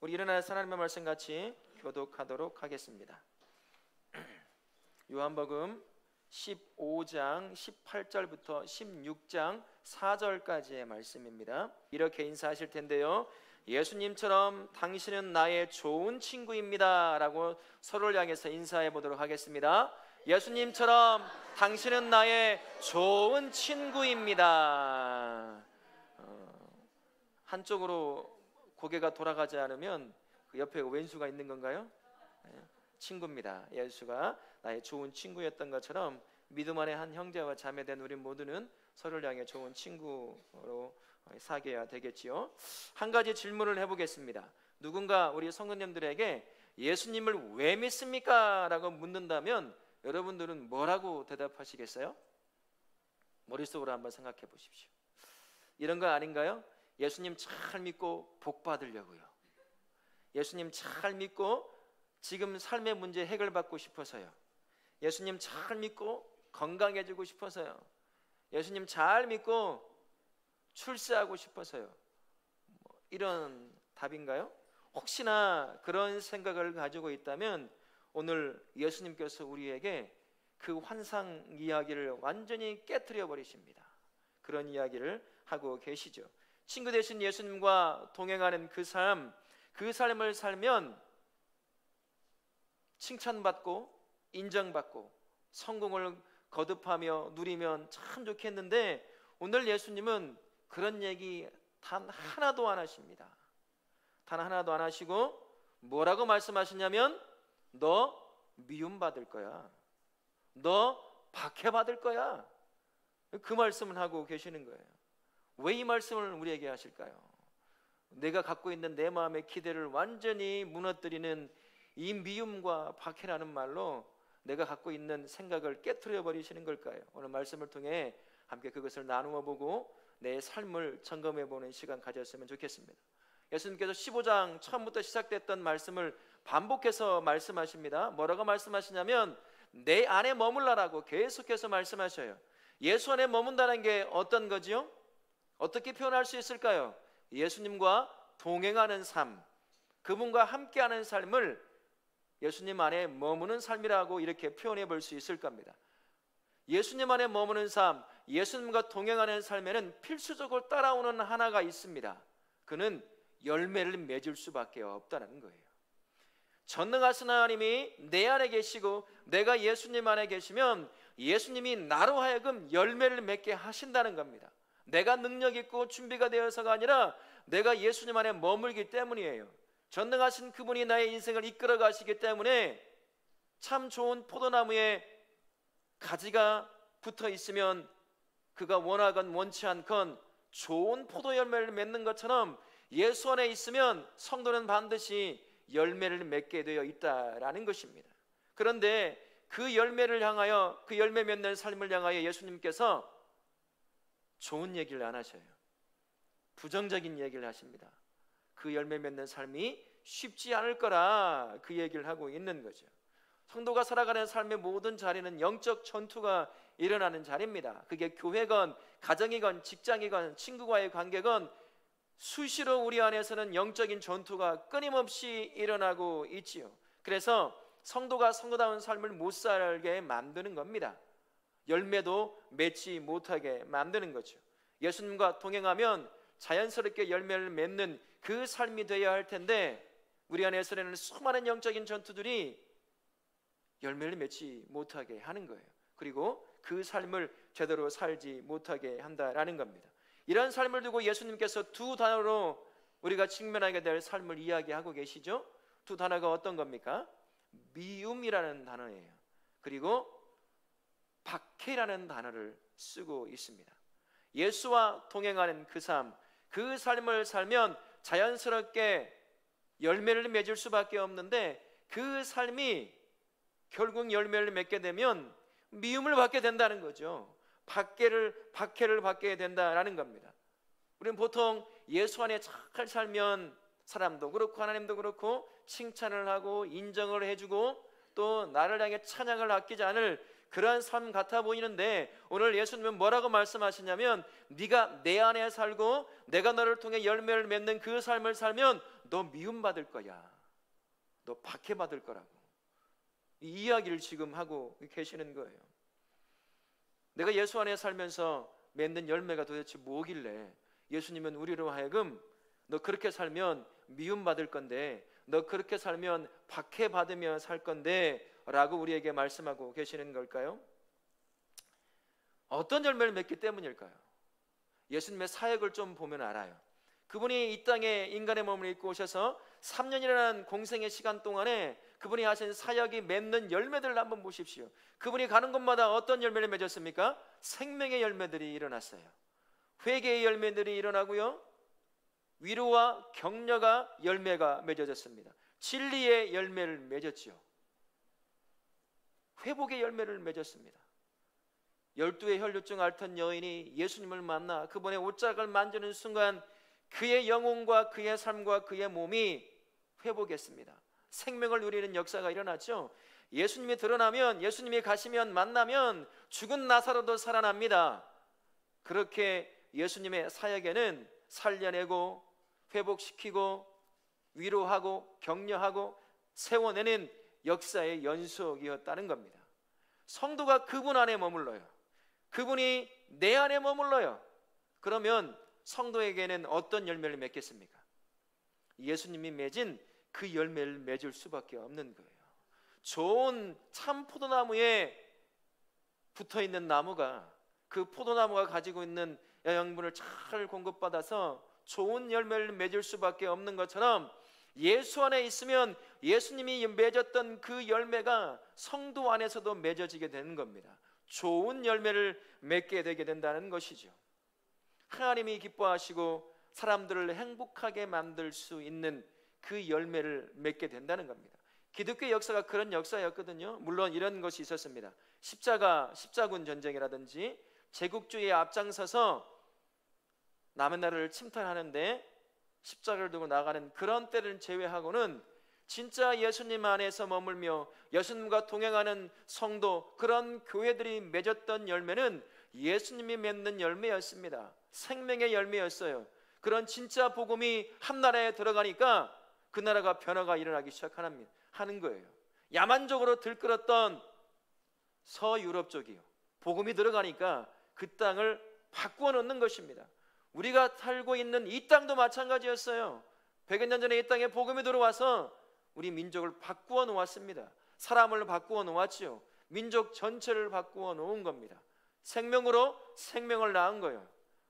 우리 일어나서 하나님의 말씀 같이 교독하도록 하겠습니다. 요한복음 15장 18절부터 16장 4절까지의 말씀입니다. 이렇게 인사하실 텐데요, 예수님처럼 당신은 나의 좋은 친구입니다 라고 서로를 향해서 인사해 보도록 하겠습니다. 예수님처럼 당신은 나의 좋은 친구입니다. 한쪽으로 고개가 돌아가지 않으면 그 옆에 왼수가 있는 건가요? 친구입니다. 예수가 나의 좋은 친구였던 것처럼 믿음 안에 한 형제와 자매된 우리 모두는 서로를 향해 좋은 친구로 사귀어야 되겠지요. 한 가지 질문을 해보겠습니다. 누군가 우리 성도님들에게 예수님을 왜 믿습니까? 라고 묻는다면 여러분들은 뭐라고 대답하시겠어요? 머릿속으로 한번 생각해 보십시오. 이런 거 아닌가요? 예수님 잘 믿고 복 받으려고요. 예수님 잘 믿고 지금 삶의 문제 해결받고 싶어서요. 예수님 잘 믿고 건강해지고 싶어서요. 예수님 잘 믿고 출세하고 싶어서요. 이런 답인가요? 혹시나 그런 생각을 가지고 있다면 오늘 예수님께서 우리에게 그 환상 이야기를 완전히 깨트려 버리십니다. 그런 이야기를 하고 계시죠. 친구 되신 예수님과 동행하는 그 삶을 살면 칭찬받고 인정받고 성공을 거듭하며 누리면 참 좋겠는데 오늘 예수님은 그런 얘기 단 하나도 안 하십니다. 단 하나도 안 하시고 뭐라고 말씀하시냐면 너 미움받을 거야. 너 박해받을 거야. 그 말씀을 하고 계시는 거예요. 왜 이 말씀을 우리에게 하실까요? 내가 갖고 있는 내 마음의 기대를 완전히 무너뜨리는 이 미움과 박해라는 말로 내가 갖고 있는 생각을 깨트려 버리시는 걸까요? 오늘 말씀을 통해 함께 그것을 나누어 보고 내 삶을 점검해 보는 시간 가졌으면 좋겠습니다. 예수님께서 15장 처음부터 시작됐던 말씀을 반복해서 말씀하십니다. 뭐라고 말씀하시냐면 내 안에 머물라라고 계속해서 말씀하셔요. 예수 안에 머문다는 게 어떤 거지요? 어떻게 표현할 수 있을까요? 예수님과 동행하는 삶, 그분과 함께하는 삶을 예수님 안에 머무는 삶이라고 이렇게 표현해 볼 수 있을 겁니다. 예수님 안에 머무는 삶, 예수님과 동행하는 삶에는 필수적으로 따라오는 하나가 있습니다. 그는 열매를 맺을 수밖에 없다는 거예요. 전능하신 하나님이 내 안에 계시고 내가 예수님 안에 계시면 예수님이 나로 하여금 열매를 맺게 하신다는 겁니다. 내가 능력 있고 준비가 되어서가 아니라 내가 예수님 안에 머물기 때문이에요. 전능하신 그분이 나의 인생을 이끌어 가시기 때문에 참 좋은 포도나무에 가지가 붙어 있으면 그가 원하건 원치 않건 좋은 포도 열매를 맺는 것처럼 예수 안에 있으면 성도는 반드시 열매를 맺게 되어 있다라는 것입니다. 그런데 그 열매를 향하여, 그 열매 맺는 삶을 향하여 예수님께서 좋은 얘기를 안 하셔요. 부정적인 얘기를 하십니다. 그 열매 맺는 삶이 쉽지 않을 거라 그 얘기를 하고 있는 거죠. 성도가 살아가는 삶의 모든 자리는 영적 전투가 일어나는 자리입니다. 그게 교회건 가정이건 직장이건 친구와의 관계건 수시로 우리 안에서는 영적인 전투가 끊임없이 일어나고 있지요. 그래서 성도가 성도다운 삶을 못 살게 만드는 겁니다. 열매도 맺지 못하게 만드는 거죠. 예수님과 동행하면 자연스럽게 열매를 맺는 그 삶이 되어야 할 텐데 우리 안에서는 수많은 영적인 전투들이 열매를 맺지 못하게 하는 거예요. 그리고 그 삶을 제대로 살지 못하게 한다라는 겁니다. 이런 삶을 두고 예수님께서 두 단어로 우리가 직면하게 될 삶을 이야기하고 계시죠. 두 단어가 어떤 겁니까? 미움이라는 단어예요. 그리고 박해라는 단어를 쓰고 있습니다. 예수와 동행하는 그 삶, 그 삶을 살면 자연스럽게 열매를 맺을 수밖에 없는데 그 삶이 결국 열매를 맺게 되면 미움을 받게 된다는 거죠. 박해를 받게 된다라는 겁니다. 우리는 보통 예수 안에 잘 살면 사람도 그렇고 하나님도 그렇고 칭찬을 하고 인정을 해주고 또 나를 향해 찬양을 아끼지 않을 그러한 삶 같아 보이는데 오늘 예수님은 뭐라고 말씀하시냐면 네가 내 안에 살고 내가 너를 통해 열매를 맺는 그 삶을 살면 너 미움받을 거야. 너 박해받을 거라고. 이 이야기를 지금 하고 계시는 거예요. 내가 예수 안에 살면서 맺는 열매가 도대체 뭐길래 예수님은 우리로 하여금 너 그렇게 살면 미움받을 건데, 너 그렇게 살면 박해받으며 살 건데 라고 우리에게 말씀하고 계시는 걸까요? 어떤 열매를 맺기 때문일까요? 예수님의 사역을 좀 보면 알아요. 그분이 이 땅에 인간의 몸을 입고 오셔서 3년이라는 공생의 시간 동안에 그분이 하신 사역이 맺는 열매들을 한번 보십시오. 그분이 가는 곳마다 어떤 열매를 맺었습니까? 생명의 열매들이 일어났어요. 회개의 열매들이 일어나고요, 위로와 격려가 열매가 맺어졌습니다. 진리의 열매를 맺었지요. 회복의 열매를 맺었습니다. 12의 혈류증 앓던 여인이 예수님을 만나 그분의 옷자락을 만지는 순간 그의 영혼과 그의 삶과 그의 몸이 회복했습니다. 생명을 누리는 역사가 일어났죠. 예수님이 드러나면, 예수님이 가시면, 만나면 죽은 나사로도 살아납니다. 그렇게 예수님의 사역에는 살려내고 회복시키고 위로하고 격려하고 세워내는 역사의 연속이었다는 겁니다. 성도가 그분 안에 머물러요. 그분이 내 안에 머물러요. 그러면 성도에게는 어떤 열매를 맺겠습니까? 예수님이 맺은 그 열매를 맺을 수밖에 없는 거예요. 좋은 참 포도나무에 붙어있는 나무가 그 포도나무가 가지고 있는 영양분을 잘 공급받아서 좋은 열매를 맺을 수밖에 없는 것처럼, 예수 안에 있으면 예수님이 맺었던 그 열매가 성도 안에서도 맺어지게 되는 겁니다. 좋은 열매를 맺게 되게 된다는 것이죠. 하나님이 기뻐하시고 사람들을 행복하게 만들 수 있는 그 열매를 맺게 된다는 겁니다. 기독교의 역사가 그런 역사였거든요. 물론 이런 것이 있었습니다. 십자군 전쟁이라든지 제국주의에 앞장서서 남의 나라를 침탈하는데 십자가를 두고 나가는 그런 때를 제외하고는 진짜 예수님 안에서 머물며 예수님과 동행하는 성도, 그런 교회들이 맺었던 열매는 예수님이 맺는 열매였습니다. 생명의 열매였어요. 그런 진짜 복음이 한 나라에 들어가니까 그 나라가 변화가 일어나기 시작하는 거예요. 야만적으로 들끓었던 서유럽 쪽이요, 복음이 들어가니까 그 땅을 바꾸어 놓는 것입니다. 우리가 살고 있는 이 땅도 마찬가지였어요. 100여 년 전에 이 땅에 복음이 들어와서 우리 민족을 바꾸어 놓았습니다. 사람을 바꾸어 놓았죠. 민족 전체를 바꾸어 놓은 겁니다. 생명으로 생명을 낳은 거예요.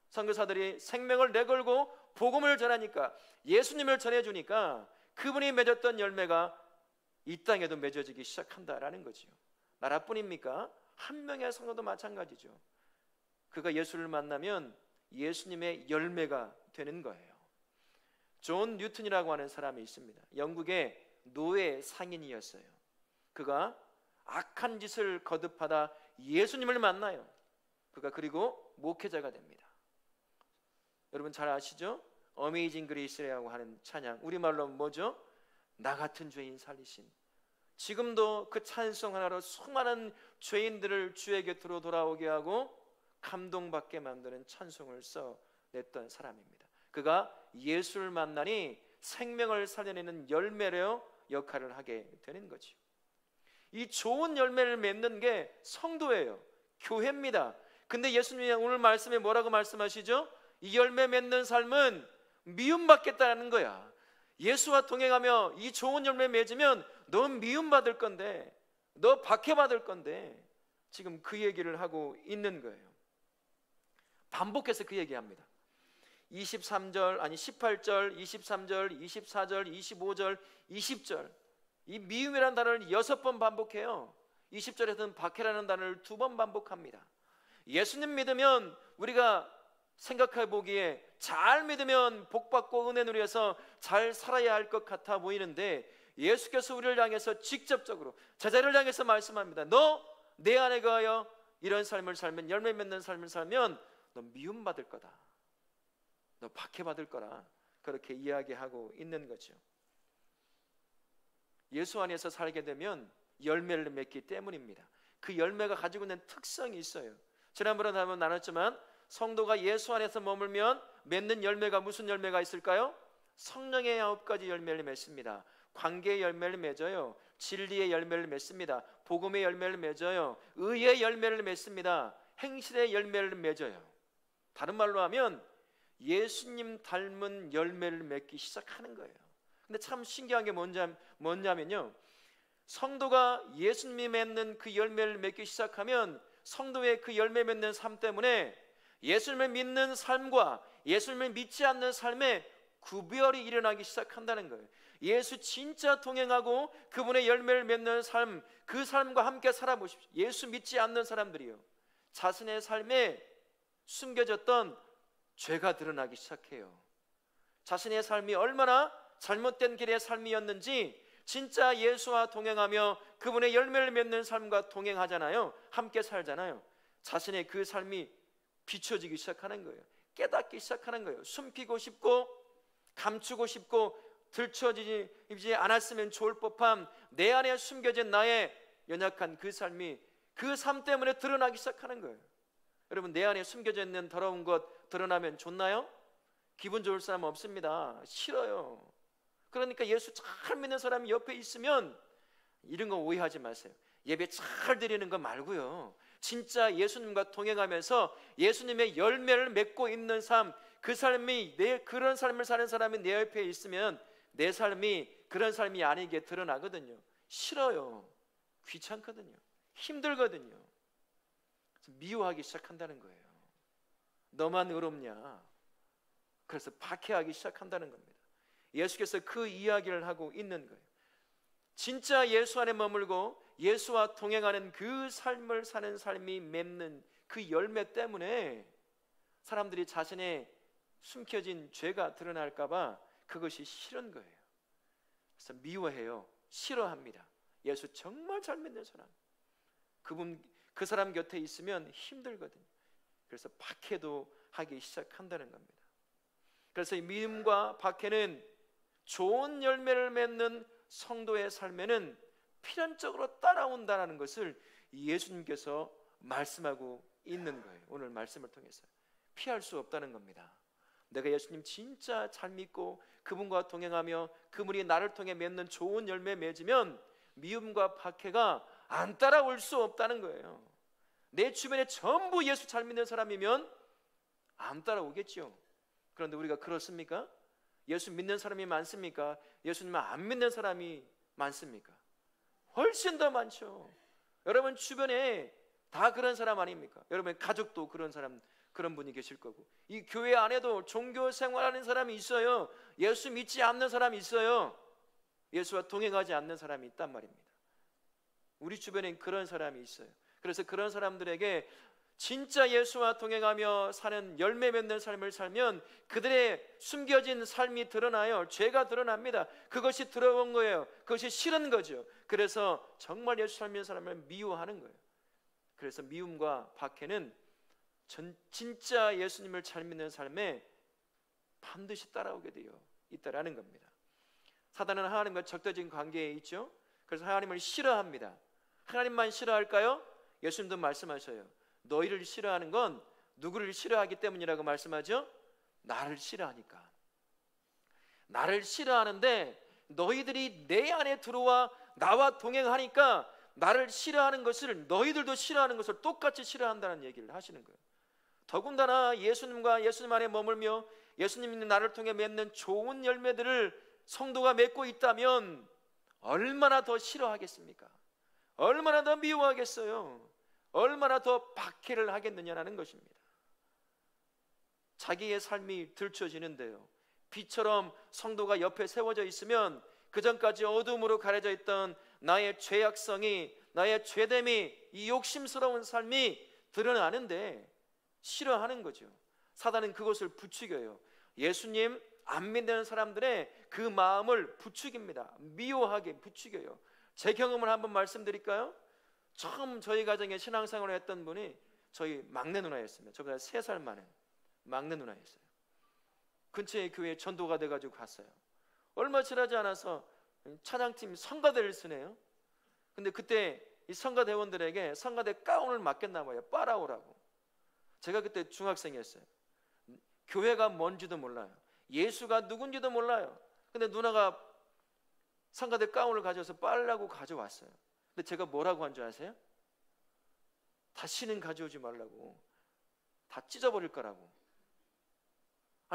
선교사들이 생명을 내걸고 복음을 전하니까, 예수님을 전해주니까 그분이 맺었던 열매가 이 땅에도 맺어지기 시작한다라는 거죠. 나라뿐입니까? 한 명의 성도도 마찬가지죠. 그가 예수를 만나면 예수님의 열매가 되는 거예요. 존 뉴턴이라고 하는 사람이 있습니다. 영국의 노예 상인이었어요. 그가 악한 짓을 거듭하다 예수님을 만나요. 그가 그리고 목회자가 됩니다. 여러분 잘 아시죠? 어메이징 그레이스라고 하는 찬양, 우리말로 뭐죠? 나 같은 죄인 살리신. 지금도 그 찬송 하나로 수많은 죄인들을 주의 곁으로 돌아오게 하고 감동받게 만드는 찬송을 써냈던 사람입니다. 그가 예수를 만나니 생명을 살려내는 열매로 역할을 하게 되는 거죠. 이 좋은 열매를 맺는 게 성도예요. 교회입니다. 근데 예수님이 오늘 말씀에 뭐라고 말씀하시죠? 이 열매 맺는 삶은 미움받겠다는 거야. 예수와 동행하며 이 좋은 열매 맺으면 너 미움받을 건데, 너 박해받을 건데, 지금 그 얘기를 하고 있는 거예요. 반복해서 그 얘기합니다. 18절, 23절, 24절, 25절, 20절, 이 미움이라는 단어를 6번 반복해요. 20절에서는 박해라는 단어를 2번 반복합니다. 예수님 믿으면, 우리가 생각해 보기에 잘 믿으면 복받고 은혜 누려서 잘 살아야 할 것 같아 보이는데, 예수께서 우리를 향해서 직접적으로 제자를 향해서 말씀합니다. 너 내 안에 거하여 이런 삶을 살면, 열매 맺는 삶을 살면 너 미움받을 거다, 너 박해받을 거라, 그렇게 이야기하고 있는 거죠. 예수 안에서 살게 되면 열매를 맺기 때문입니다. 그 열매가 가지고 있는 특성이 있어요. 지난번에 한번 나눴지만 성도가 예수 안에서 머물면 맺는 열매가 무슨 열매가 있을까요? 성령의 9가지 열매를 맺습니다. 관계의 열매를 맺어요. 진리의 열매를 맺습니다. 복음의 열매를 맺어요. 의의 열매를 맺습니다. 행실의 열매를 맺어요. 다른 말로 하면 예수님 닮은 열매를 맺기 시작하는 거예요. 근데 참 신기한 게 뭐냐면요, 성도가 예수님이 맺는 그 열매를 맺기 시작하면 성도의 그 열매 맺는 삶 때문에 예수님을 믿는 삶과 예수님을 믿지 않는 삶에 구별이 일어나기 시작한다는 거예요. 예수 진짜 동행하고 그분의 열매를 맺는 삶, 그 삶과 함께 살아보십시오. 예수 믿지 않는 사람들이요, 자신의 삶에 숨겨졌던 죄가 드러나기 시작해요. 자신의 삶이 얼마나 잘못된 길의 삶이었는지, 진짜 예수와 동행하며 그분의 열매를 맺는 삶과 동행하잖아요. 함께 살잖아요. 자신의 그 삶이 비춰지기 시작하는 거예요. 깨닫기 시작하는 거예요. 숨기고 싶고 감추고 싶고 들춰지지 않았으면 좋을 법한 내 안에 숨겨진 나의 연약한 그 삶이 그 삶 때문에 드러나기 시작하는 거예요. 여러분, 내 안에 숨겨져 있는 더러운 것 드러나면 좋나요? 기분 좋을 사람 없습니다. 싫어요. 그러니까 예수 잘 믿는 사람이 옆에 있으면 이런 거 오해하지 마세요. 예배 잘 드리는 거 말고요, 진짜 예수님과 동행하면서 예수님의 열매를 맺고 있는 삶, 그 삶이 그런 삶을 사는 사람이 내 옆에 있으면 내 삶이 그런 삶이 아니게 드러나거든요. 싫어요. 귀찮거든요. 힘들거든요. 미워하기 시작한다는 거예요. 너만 의롭냐? 그래서 박해하기 시작한다는 겁니다. 예수께서 그 이야기를 하고 있는 거예요. 진짜 예수 안에 머물고 예수와 동행하는 그 삶을 사는 삶이 맺는 그 열매 때문에 사람들이 자신의 숨겨진 죄가 드러날까 봐 그것이 싫은 거예요. 그래서 미워해요. 싫어합니다. 예수 정말 잘 믿는 사람, 그 사람 곁에 있으면 힘들거든요. 그래서 박해도 하기 시작한다는 겁니다. 그래서 이 믿음과 박해는 좋은 열매를 맺는 성도의 삶에는 필연적으로 따라온다는 것을 예수님께서 말씀하고 있는 거예요. 오늘 말씀을 통해서 피할 수 없다는 겁니다. 내가 예수님 진짜 잘 믿고 그분과 동행하며 그분이 나를 통해 맺는 좋은 열매 맺으면 미움과 박해가 안 따라올 수 없다는 거예요. 내 주변에 전부 예수 잘 믿는 사람이면 안 따라오겠죠. 그런데 우리가 그렇습니까? 예수 믿는 사람이 많습니까? 예수님을 안 믿는 사람이 많습니까? 훨씬 더 많죠. 여러분 주변에 다 그런 사람 아닙니까? 여러분 가족도 그런 사람, 그런 분이 계실 거고, 이 교회 안에도 종교 생활하는 사람이 있어요. 예수 믿지 않는 사람이 있어요. 예수와 동행하지 않는 사람이 있단 말입니다. 우리 주변엔 그런 사람이 있어요. 그래서 그런 사람들에게 진짜 예수와 동행하며 사는 열매 맺는 삶을 살면 그들의 숨겨진 삶이 드러나요. 죄가 드러납니다. 그것이 들어온 거예요. 그것이 싫은 거죠. 그래서 정말 예수 잘 믿는 사람을 미워하는 거예요. 그래서 미움과 박해는 진짜 예수님을 잘 믿는 삶에 반드시 따라오게 되어 있다라는 겁니다. 사단은 하나님과 적대적인 관계에 있죠. 그래서 하나님을 싫어합니다. 하나님만 싫어할까요? 예수님도 말씀하셔요. 너희를 싫어하는 건 누구를 싫어하기 때문이라고 말씀하죠? 나를 싫어하니까. 나를 싫어하는데 너희들이 내 안에 들어와 나와 동행하니까 나를 싫어하는 것을 너희들도 싫어하는 것을 똑같이 싫어한다는 얘기를 하시는 거예요. 더군다나 예수님과 예수님 안에 머물며 예수님이 나를 통해 맺는 좋은 열매들을 성도가 맺고 있다면 얼마나 더 싫어하겠습니까? 얼마나 더 미워하겠어요? 얼마나 더 박해를 하겠느냐는 것입니다. 자기의 삶이 들춰지는데요, 빛처럼 성도가 옆에 세워져 있으면 그전까지 어둠으로 가려져 있던 나의 죄악성이, 나의 죄됨이, 이 욕심스러운 삶이 드러나는데 싫어하는 거죠. 사단은 그것을 부추겨요. 예수님 안 믿는 사람들의 그 마음을 부추깁니다. 미워하게 부추겨요. 제 경험을 한번 말씀드릴까요? 처음 저희 가정에 신앙생활을 했던 분이 저희 막내 누나였습니다. 저보다 3살 많은 막내 누나였어요. 근처에 교회에 전도가 돼가지고 갔어요. 얼마 지나지 않아서 찬양팀 성가대를 쓰네요. 근데 그때 이 성가대원들에게 성가대 가운을 맡겼나 봐요. 빨아오라고. 제가 그때 중학생이었어요. 교회가 뭔지도 몰라요. 예수가 누군지도 몰라요. 근데 누나가 성가대 가운을 가져와서 빨라고 가져왔어요. 근데 제가 뭐라고 한 줄 아세요? 다시는 가져오지 말라고, 다 찢어버릴 거라고.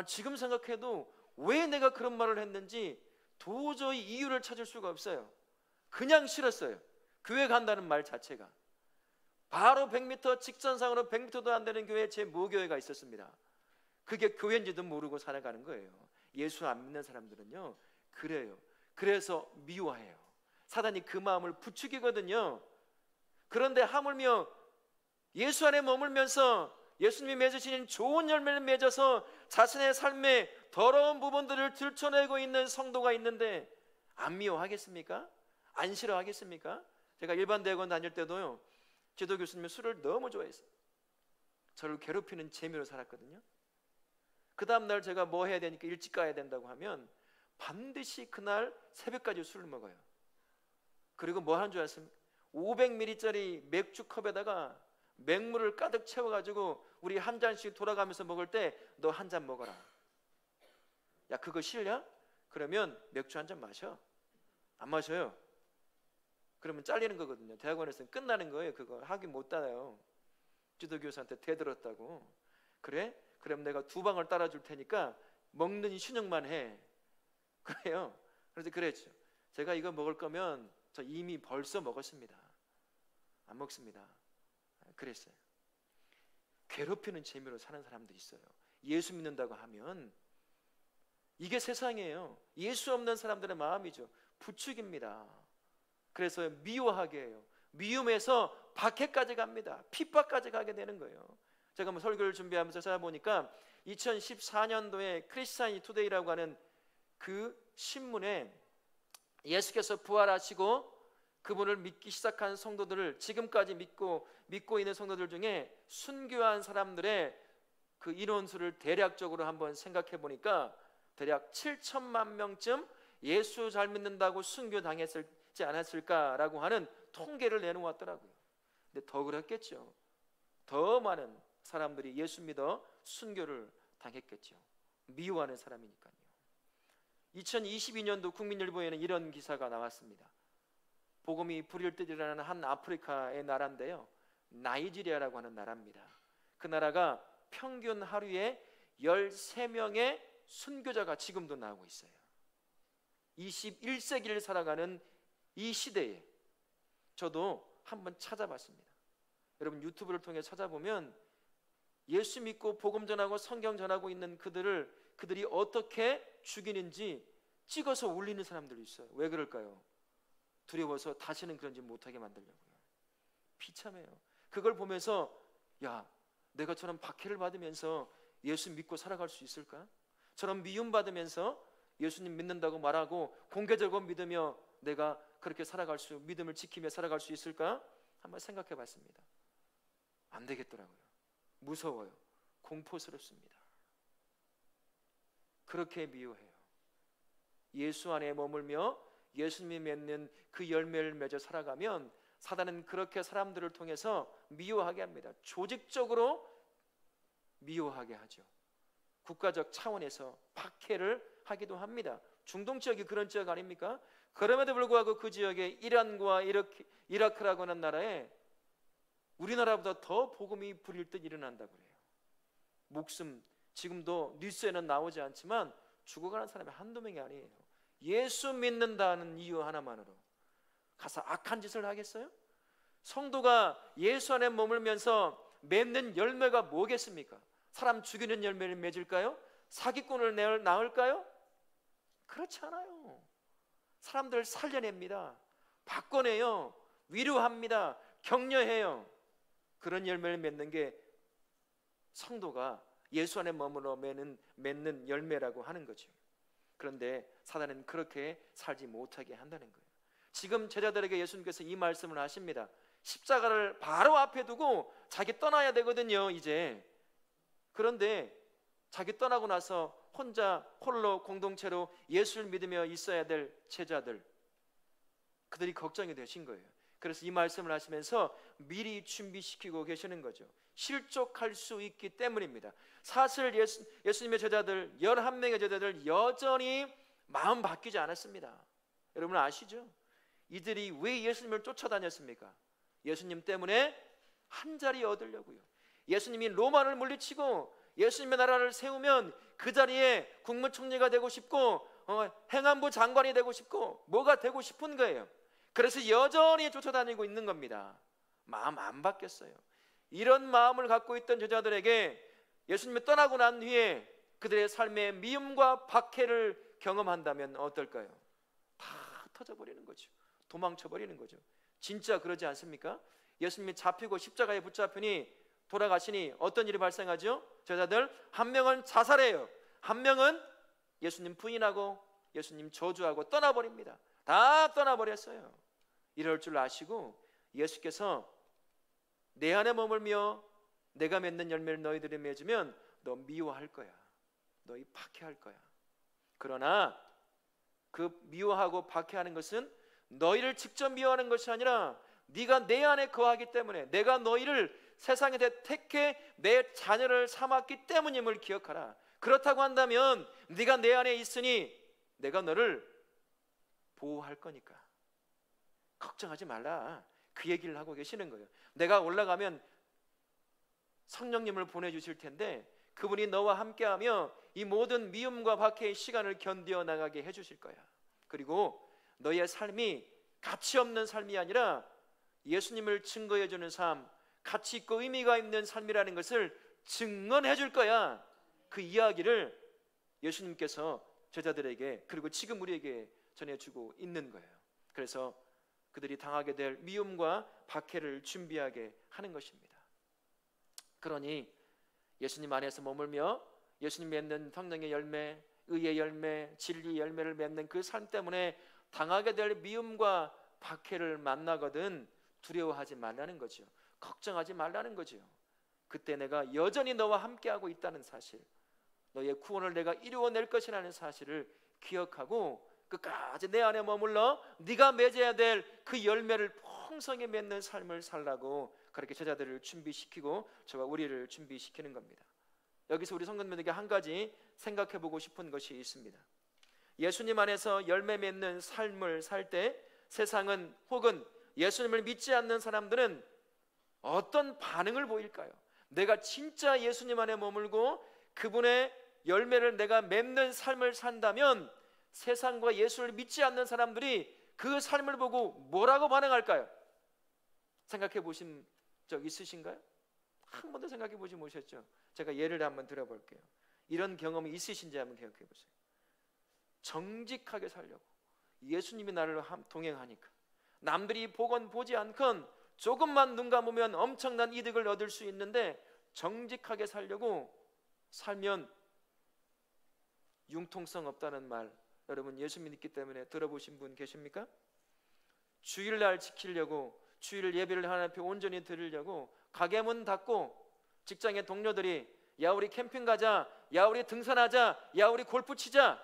지금 생각해도 왜 내가 그런 말을 했는지 도저히 이유를 찾을 수가 없어요. 그냥 싫었어요. 교회 간다는 말 자체가. 바로 100m 직선상으로 100m도 안 되는 교회에 제 모교회가 있었습니다. 그게 교회인지도 모르고 살아가는 거예요. 예수 안 믿는 사람들은요 그래요. 그래서 미워해요. 사단이 그 마음을 부추기거든요. 그런데 하물며 예수 안에 머물면서 예수님이 맺으신 좋은 열매를 맺어서 자신의 삶의 더러운 부분들을 들춰내고 있는 성도가 있는데 안 미워하겠습니까? 안 싫어하겠습니까? 제가 일반 대학원 다닐 때도요, 지도 교수님이 술을 너무 좋아했어요. 저를 괴롭히는 재미로 살았거든요. 그 다음날 제가 뭐 해야 되니까 일찍 가야 된다고 하면 반드시 그날 새벽까지 술을 먹어요. 그리고 뭐 하는 줄 아십니까? 500ml짜리 맥주컵에다가 맹물을 가득 채워가지고 우리 한 잔씩 돌아가면서 먹을 때 너 한 잔 먹어라. 야, 그거 싫냐? 그러면 맥주 한 잔 마셔. 안 마셔요. 그러면 잘리는 거거든요. 대학원에서는 끝나는 거예요. 그거 학위 못 따요. 지도교수한테 대들었다고. 그래? 그럼 내가 2방울 따라줄 테니까 먹는 신용만 해. 그래요. 그래서 그랬죠. 제가 이거 먹을 거면 저 이미 벌써 먹었습니다. 안 먹습니다. 그랬어요. 괴롭히는 재미로 사는 사람도 있어요. 예수 믿는다고 하면 이게 세상이에요. 예수 없는 사람들의 마음이죠. 부추깁니다. 그래서 미워하게 해요. 미움에서 박해까지 갑니다. 핍박까지 가게 되는 거예요. 제가 뭐 설교를 준비하면서 찾아보니까 2014년도에 크리스찬이 투데이라고 하는 그 신문에 예수께서 부활하시고 그분을 믿기 시작한 성도들을 지금까지 믿고 있는 성도들 중에 순교한 사람들의 그 인원수를 대략적으로 한번 생각해 보니까 대략 7천만 명쯤 예수 잘 믿는다고 순교당했지 않았을까라고 하는 통계를 내놓았더라고요. 근데 더 그랬겠죠. 더 많은 사람들이 예수 믿어 순교를 당했겠죠. 미워하는 사람이니까요. 2022년도 국민일보에는 이런 기사가 나왔습니다. 복음이 불일 듯 일어나는 한 아프리카의 나라인데요, 나이지리아라고 하는 나라입니다. 그 나라가 평균 하루에 13명의 순교자가 지금도 나오고 있어요. 21세기를 살아가는 이 시대에 저도 한번 찾아봤습니다. 여러분 유튜브를 통해 찾아보면 예수 믿고 복음 전하고 성경 전하고 있는 그들이 어떻게 죽이는지 찍어서 올리는 사람들이 있어요. 왜 그럴까요? 두려워서 다시는 그런 짓 못하게 만들려고요. 비참해요. 그걸 보면서 야, 내가 저런 박해를 받으면서 예수 믿고 살아갈 수 있을까? 저런 미움받으면서 예수님 믿는다고 말하고 공개적으로 믿으며 내가 그렇게 믿음을 지키며 살아갈 수 있을까? 한번 생각해 봤습니다. 안 되겠더라고요. 무서워요. 공포스럽습니다. 그렇게 미워해요. 예수 안에 머물며 예수님이 맺는 그 열매를 맺어 살아가면 사단은 그렇게 사람들을 통해서 미워하게 합니다. 조직적으로 미워하게 하죠. 국가적 차원에서 박해를 하기도 합니다. 중동 지역이 그런 지역 아닙니까? 그럼에도 불구하고 그 지역에 이란과 이라크라고 하는 나라에 우리나라보다 더 복음이 불일 듯 일어난다고 그래요. 목숨, 지금도 뉴스에는 나오지 않지만 죽어가는 사람이 한두 명이 아니에요. 예수 믿는다는 이유 하나만으로 가서 악한 짓을 하겠어요? 성도가 예수 안에 머물면서 맺는 열매가 뭐겠습니까? 사람 죽이는 열매를 맺을까요? 사기꾼을 낳을까요? 그렇지 않아요. 사람들 살려냅니다. 바꿔내요. 위로합니다. 격려해요. 그런 열매를 맺는 게 성도가 예수 안에 머물러 맺는 열매라고 하는 거죠. 그런데 사단은 그렇게 살지 못하게 한다는 거예요. 지금 제자들에게 예수님께서 이 말씀을 하십니다. 십자가를 바로 앞에 두고 자기 떠나야 되거든요, 이제. 그런데 자기 떠나고 나서 홀로 공동체로 예수를 믿으며 있어야 될 제자들, 그들이 걱정이 되신 거예요. 그래서 이 말씀을 하시면서 미리 준비시키고 계시는 거죠. 실족할 수 있기 때문입니다. 사실 예수님의 제자들 11명의 제자들 여전히 마음 바뀌지 않았습니다. 여러분 아시죠? 이들이 왜 예수님을 쫓아다녔습니까? 예수님 때문에 한 자리 얻으려고요. 예수님이 로마를 물리치고 예수님의 나라를 세우면 그 자리에 국무총리가 되고 싶고 행안부 장관이 되고 싶고 뭐가 되고 싶은 거예요. 그래서 여전히 쫓아다니고 있는 겁니다. 마음 안 바뀌었어요. 이런 마음을 갖고 있던 제자들에게 예수님이 떠나고 난 뒤에 그들의 삶의 미움과 박해를 경험한다면 어떨까요? 다 터져버리는 거죠. 도망쳐버리는 거죠. 진짜 그러지 않습니까? 예수님이 잡히고 십자가에 붙잡히니 돌아가시니 어떤 일이 발생하죠? 제자들 한 명은 자살해요. 한 명은 예수님 부인하고 예수님 저주하고 떠나버립니다. 다 떠나버렸어요. 이럴 줄 아시고 예수께서 내 안에 머물며 내가 맺는 열매를 너희들이 맺으면 너 미워할 거야. 너희 박해할 거야. 그러나 그 미워하고 박해하는 것은 너희를 직접 미워하는 것이 아니라 네가 내 안에 거하기 때문에 내가 너희를 세상에 택해 내 자녀를 삼았기 때문임을 기억하라. 그렇다고 한다면 네가 내 안에 있으니 내가 너를 보호할 거니까 걱정하지 말라. 그 얘기를 하고 계시는 거예요. 내가 올라가면 성령님을 보내주실 텐데 그분이 너와 함께하며 이 모든 미움과 박해의 시간을 견디어 나가게 해주실 거야. 그리고 너의 삶이 가치 없는 삶이 아니라 예수님을 증거해주는 삶, 가치 있고 의미가 있는 삶이라는 것을 증언해 줄 거야. 그 이야기를 예수님께서 제자들에게 그리고 지금 우리에게 전해주고 있는 거예요. 그래서 그들이 당하게 될 미움과 박해를 준비하게 하는 것입니다. 그러니 예수님 안에서 머물며 예수님 맺는 성령의 열매, 의의 열매, 진리 열매를 맺는 그 삶 때문에 당하게 될 미움과 박해를 만나거든 두려워하지 말라는 거죠. 걱정하지 말라는 거죠. 그때 내가 여전히 너와 함께하고 있다는 사실, 너의 구원을 내가 이루어낼 것이라는 사실을 기억하고 끝까지 내 안에 머물러 네가 맺어야 될 그 열매를 풍성히 맺는 삶을 살라고 그렇게 제자들을 준비시키고 저와 우리를 준비시키는 겁니다. 여기서 우리 성도님들에게 한 가지 생각해보고 싶은 것이 있습니다. 예수님 안에서 열매 맺는 삶을 살 때 세상은 혹은 예수님을 믿지 않는 사람들은 어떤 반응을 보일까요? 내가 진짜 예수님 안에 머물고 그분의 열매를 내가 맺는 삶을 산다면 세상과 예수를 믿지 않는 사람들이 그 삶을 보고 뭐라고 반응할까요? 생각해 보신 적 있으신가요? 한 번도 생각해 보지 못하셨죠? 제가 예를 한번 들어볼게요. 이런 경험이 있으신지 한번 기억해 보세요. 정직하게 살려고 예수님이 나를 동행하니까 남들이 보건 보지 않건 조금만 눈 감으면 엄청난 이득을 얻을 수 있는데 정직하게 살려고 살면 융통성 없다는 말 여러분 예수 믿기 때문에 들어보신 분 계십니까? 주일날 지키려고 주일 예배를 하나님 앞에 온전히 드리려고 가게 문 닫고 직장의 동료들이 야 우리 캠핑 가자, 야 우리 등산하자, 야 우리 골프 치자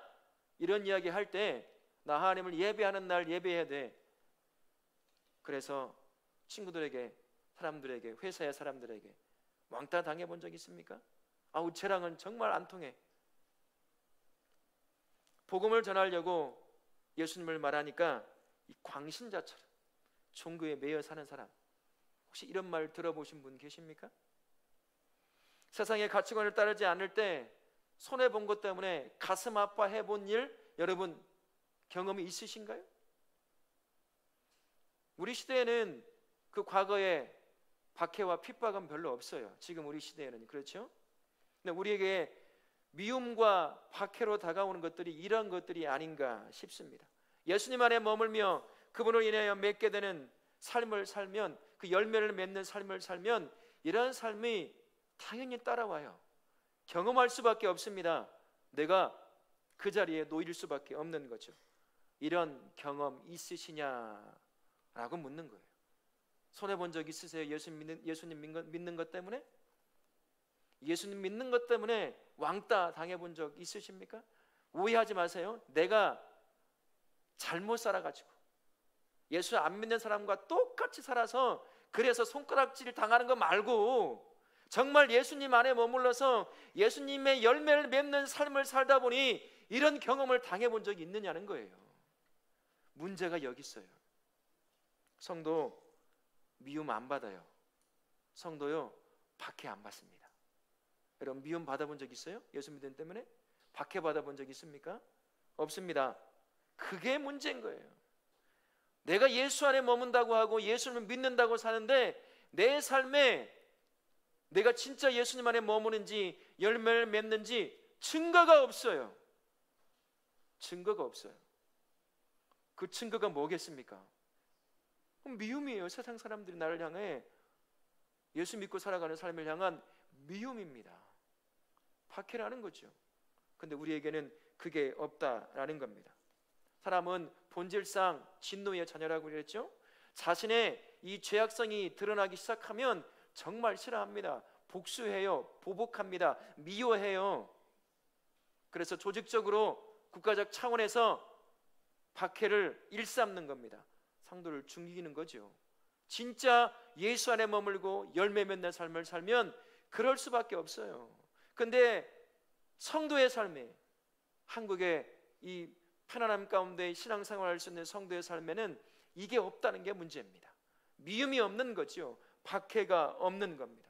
이런 이야기 할 때 나 하나님을 예배하는 날 예배해야 돼. 그래서 친구들에게 사람들에게 회사의 사람들에게 왕따 당해본 적 있습니까? 아우 쟤랑은 정말 안 통해. 복음을 전하려고 예수님을 말하니까 이 광신자처럼 종교에 매여 사는 사람 혹시 이런 말 들어보신 분 계십니까? 세상의 가치관을 따르지 않을 때 손해본 것 때문에 가슴 아파해 본 일 여러분 경험이 있으신가요? 우리 시대에는 그 과거에 박해와 핍박은 별로 없어요. 지금 우리 시대에는 그렇죠? 근데 우리에게 미움과 박해로 다가오는 것들이 이런 것들이 아닌가 싶습니다. 예수님 안에 머물며 그분을 인하여 맺게 되는 삶을 살면 그 열매를 맺는 삶을 살면 이런 삶이 당연히 따라와요. 경험할 수밖에 없습니다. 내가 그 자리에 놓일 수밖에 없는 거죠. 이런 경험 있으시냐라고 묻는 거예요. 손해본 적 있으세요? 예수님 믿는 것 때문에? 예수님 믿는 것 때문에 왕따 당해본 적 있으십니까? 오해하지 마세요. 내가 잘못 살아가지고 예수 안 믿는 사람과 똑같이 살아서 그래서 손가락질 당하는 거 말고 정말 예수님 안에 머물러서 예수님의 열매를 맺는 삶을 살다 보니 이런 경험을 당해본 적이 있느냐는 거예요. 문제가 여기 있어요. 성도 미움 안 받아요. 성도요 박해 안 받습니다. 여러분 미움 받아본 적 있어요? 예수 믿음 때문에? 박해 받아본 적 있습니까? 없습니다. 그게 문제인 거예요. 내가 예수 안에 머문다고 하고 예수를 믿는다고 사는데 내 삶에 내가 진짜 예수님 안에 머무는지 열매를 맺는지 증거가 없어요. 증거가 없어요. 그 증거가 뭐겠습니까? 미움이에요. 세상 사람들이 나를 향해 예수 믿고 살아가는 삶을 향한 미움입니다. 박해라는 거죠. 근데 우리에게는 그게 없다라는 겁니다. 사람은 본질상 진노의 자녀라고 그랬죠. 자신의 이 죄악성이 드러나기 시작하면 정말 싫어합니다. 복수해요. 보복합니다. 미워해요. 그래서 조직적으로 국가적 차원에서 박해를 일삼는 겁니다. 상도를 죽이는 거죠. 진짜 예수 안에 머물고 열매 맺는 삶을 살면 그럴 수밖에 없어요. 근데 성도의 삶에, 한국의 이 편안함 가운데 신앙생활을 할 수 있는 성도의 삶에는 이게 없다는 게 문제입니다. 미움이 없는 거죠. 박해가 없는 겁니다.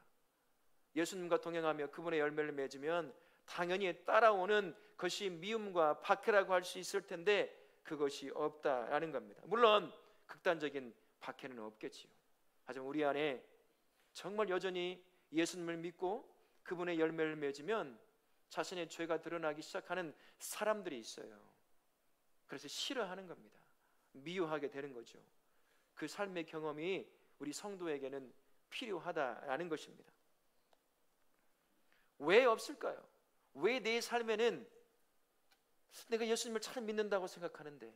예수님과 동행하며 그분의 열매를 맺으면 당연히 따라오는 것이 미움과 박해라고 할 수 있을 텐데 그것이 없다라는 겁니다. 물론 극단적인 박해는 없겠지요. 하지만 우리 안에 정말 여전히 예수님을 믿고 그분의 열매를 맺으면 자신의 죄가 드러나기 시작하는 사람들이 있어요. 그래서 싫어하는 겁니다. 미워하게 되는 거죠. 그 삶의 경험이 우리 성도에게는 필요하다라는 것입니다. 왜 없을까요? 왜 내 삶에는 내가 예수님을 잘 믿는다고 생각하는데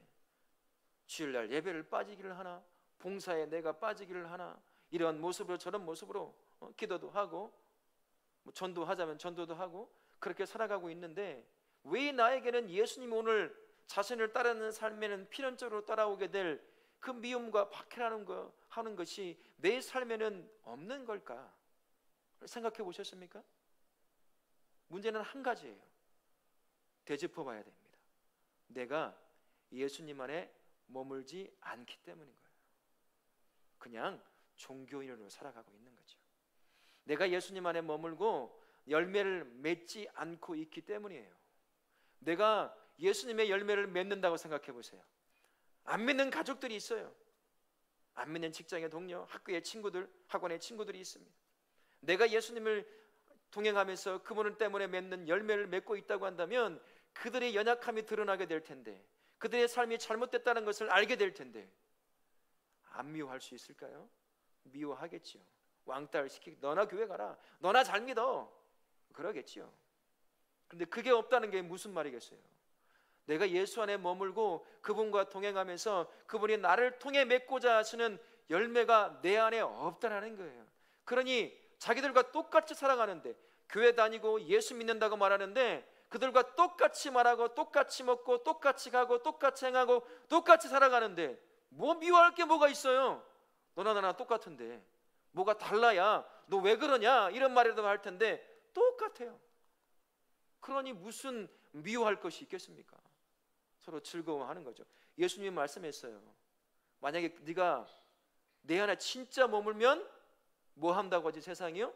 주일날 예배를 빠지기를 하나, 봉사에 내가 빠지기를 하나, 이런 모습으로 저런 모습으로 기도도 하고 전도하자면 전도도 하고 그렇게 살아가고 있는데 왜 나에게는 예수님 오늘 자신을 따르는 삶에는 필연적으로 따라오게 될 그 미움과 박해라는 거 하는 것이 내 삶에는 없는 걸까? 생각해 보셨습니까? 문제는 한 가지예요. 되짚어 봐야 됩니다. 내가 예수님 안에 머물지 않기 때문인 거예요. 그냥 종교인으로 살아가고 있는 거죠. 내가 예수님 안에 머물고 열매를 맺지 않고 있기 때문이에요. 내가 예수님의 열매를 맺는다고 생각해 보세요. 안 믿는 가족들이 있어요. 안 믿는 직장의 동료, 학교의 친구들, 학원의 친구들이 있습니다. 내가 예수님을 동행하면서 그분 때문에 맺는 열매를 맺고 있다고 한다면 그들의 연약함이 드러나게 될 텐데, 그들의 삶이 잘못됐다는 것을 알게 될 텐데 안 미워할 수 있을까요? 미워하겠지요. 왕따를 시키고 너나 교회 가라, 너나 잘 믿어, 그러겠지요. 그런데 그게 없다는 게 무슨 말이겠어요? 내가 예수 안에 머물고 그분과 동행하면서 그분이 나를 통해 맺고자 하시는 열매가 내 안에 없다라는 거예요. 그러니 자기들과 똑같이 살아가는데, 교회 다니고 예수 믿는다고 말하는데 그들과 똑같이 말하고 똑같이 먹고 똑같이 가고 똑같이 행하고 똑같이 살아가는데 뭐 미워할 게 뭐가 있어요? 너나 나나 똑같은데 뭐가 달라야 너 왜 그러냐 이런 말이라도 할 텐데 똑같아요. 그러니 무슨 미워할 것이 있겠습니까? 서로 즐거워하는 거죠. 예수님이 말씀했어요. 만약에 네가 내 안에 진짜 머물면 뭐 한다고 하지? 세상이요?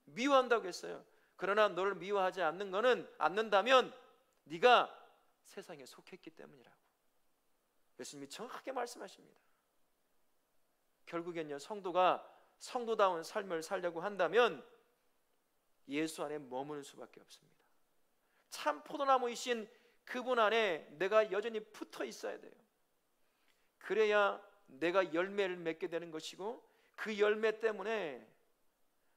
미워한다고 했어요. 그러나 너를 미워하지 않는다면 네가 세상에 속했기 때문이라고 예수님이 정확하게 말씀하십니다. 결국엔요, 성도가 성도다운 삶을 살려고 한다면 예수 안에 머무는 수밖에 없습니다. 참 포도나무이신 그분 안에 내가 여전히 붙어 있어야 돼요. 그래야 내가 열매를 맺게 되는 것이고 그 열매 때문에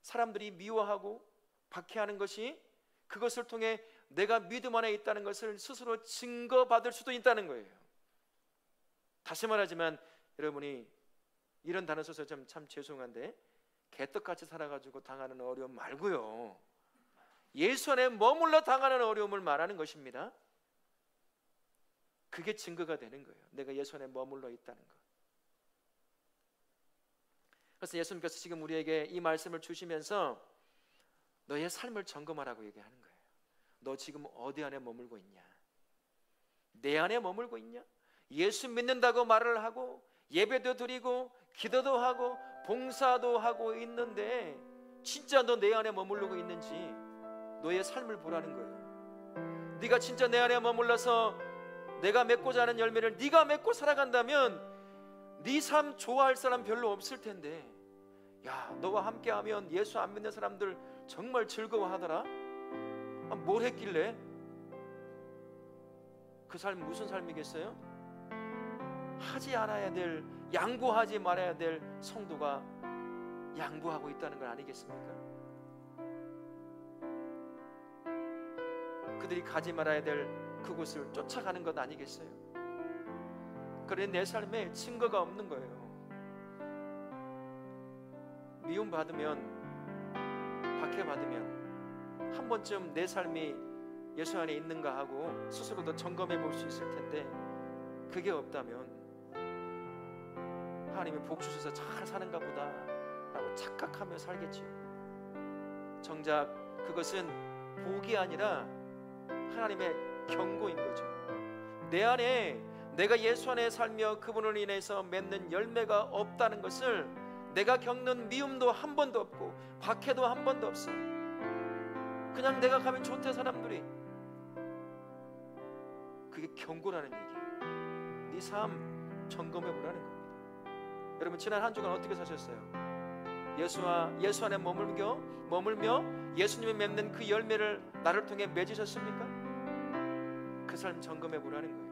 사람들이 미워하고 박해하는 것이 그것을 통해 내가 믿음 안에 있다는 것을 스스로 증거받을 수도 있다는 거예요. 다시 말하지만 여러분이 이런 단어 써서 참 죄송한데 개떡같이 살아가지고 당하는 어려움 말고요, 예수 안에 머물러 당하는 어려움을 말하는 것입니다. 그게 증거가 되는 거예요. 내가 예수 안에 머물러 있다는 것. 그래서 예수님께서 지금 우리에게 이 말씀을 주시면서 너의 삶을 점검하라고 얘기하는 거예요. 너 지금 어디 안에 머물고 있냐? 내 안에 머물고 있냐? 예수 믿는다고 말을 하고 예배도 드리고 기도도 하고 봉사도 하고 있는데 진짜 너 내 안에 머무르고 있는지 너의 삶을 보라는 거예요. 네가 진짜 내 안에 머물러서 내가 맺고자 하는 열매를 네가 맺고 살아간다면 네 삶 좋아할 사람 별로 없을 텐데, 야, 너와 함께하면 예수 안 믿는 사람들 정말 즐거워하더라. 뭘 했길래? 그 삶 무슨 삶이겠어요? 하지 않아야 될, 양보하지 말아야 될 성도가 양보하고 있다는 건 아니겠습니까? 그들이 가지 말아야 될 그곳을 쫓아가는 것 아니겠어요? 그래 내 삶에 증거가 없는 거예요. 미움받으면, 박해받으면 한 번쯤 내 삶이 예수 안에 있는가 하고 스스로도 점검해 볼 수 있을 텐데, 그게 없다면 하나님이 복 주셔서 잘 사는가 보다 라고 착각하며 살겠지요. 정작 그것은 복이 아니라 하나님의 경고인 거죠. 내 안에 내가 예수 안에 살며 그분을 인해서 맺는 열매가 없다는 것을, 내가 겪는 미움도 한 번도 없고 박해도 한 번도 없어. 그냥 내가 가면 좋대 사람들이. 그게 경고라는 얘기예요. 네 삶 점검해 보라는 겁니다. 여러분, 지난 한 주간 어떻게 사셨어요? 예수 안에 머물며 예수님이 맺는 그 열매를 나를 통해 맺으셨습니까? 그 삶 점검해 보라는 거예요.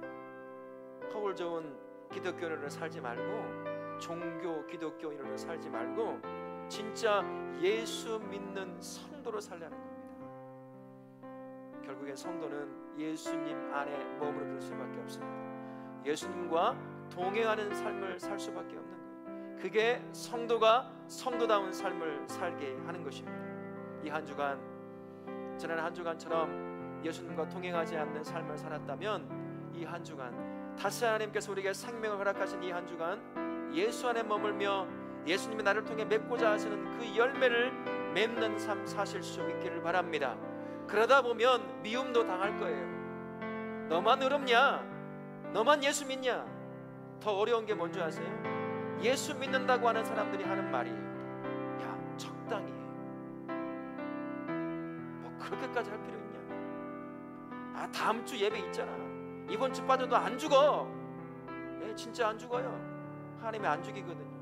허울 좋은 기독교인으로 살지 말고, 종교 기독교인으로 살지 말고 진짜 예수 믿는 성도로 살려는 겁니다. 결국엔 성도는 예수님 안에 머무를 수밖에 없습니다. 예수님과 동행하는 삶을 살 수밖에 없는 거예요. 그게 성도가 성도다운 삶을 살게 하는 것입니다. 이 한 주간, 지난 한 주간처럼 예수님과 동행하지 않는 삶을 살았다면, 이 한 주간 다시 하나님께서 우리에게 생명을 허락하신 이 한 주간 예수 안에 머물며 예수님이 나를 통해 맺고자 하시는 그 열매를 맺는 삶 사실 수 있기를 바랍니다. 그러다 보면 미움도 당할 거예요. 너만 의롭냐? 너만 예수 믿냐? 더 어려운 게 뭔지 아세요? 예수 믿는다고 하는 사람들이 하는 말이에요. 야, 적당히 해. 뭐 그렇게까지 할 필요 있냐? 아, 다음 주 예배 있잖아. 이번 주 빠져도 안 죽어. 예, 진짜 안 죽어요. 하나님이 안 죽이거든요.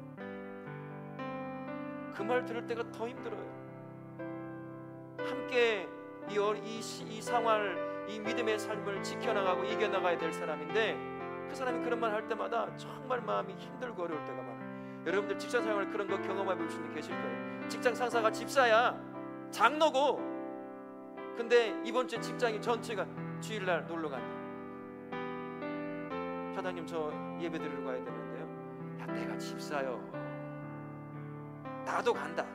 그 말 들을 때가 더 힘들어요. 함께 이 상황을, 이 믿음의 삶을 지켜나가고 이겨나가야 될 사람인데, 그 사람이 그런 말 할 때마다 정말 마음이 힘들고 어려울 때가 많아요. 여러분들 직장 생활 그런 거 경험해 보신 분 계실 거예요. 직장 상사가 집사야, 장로고, 근데 이번 주에 직장이 전체가 주일날 놀러 간다. 사장님, 저 예배 드리러 가야 되는데요. 야, 내가 집사요. 나도 간다.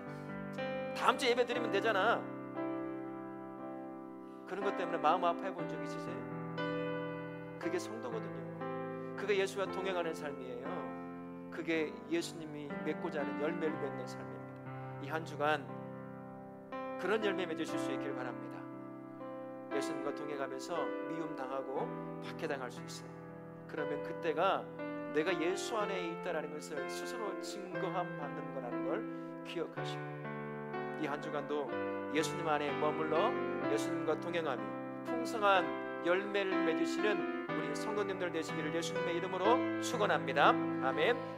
다음 주 예배 드리면 되잖아. 그런 것 때문에 마음 아파해 본 적 있으세요? 그게 성도거든요. 그게 예수와 동행하는 삶이에요. 그게 예수님이 맺고자 하는 열매를 맺는 삶입니다. 이 한 주간 그런 열매 맺으실 수 있길 바랍니다. 예수님과 동행하면서 미움 당하고 박해당할 수 있어요. 그러면 그때가 내가 예수 안에 있다라는 것을 스스로 증거함 받는 거라는 걸 기억하시고, 이 한 주간도 예수님 안에 머물러 예수님과 동행하며 풍성한 열매를 맺으시는 우리 성도님들 되시기를 예수님의 이름으로 축원합니다. 아멘.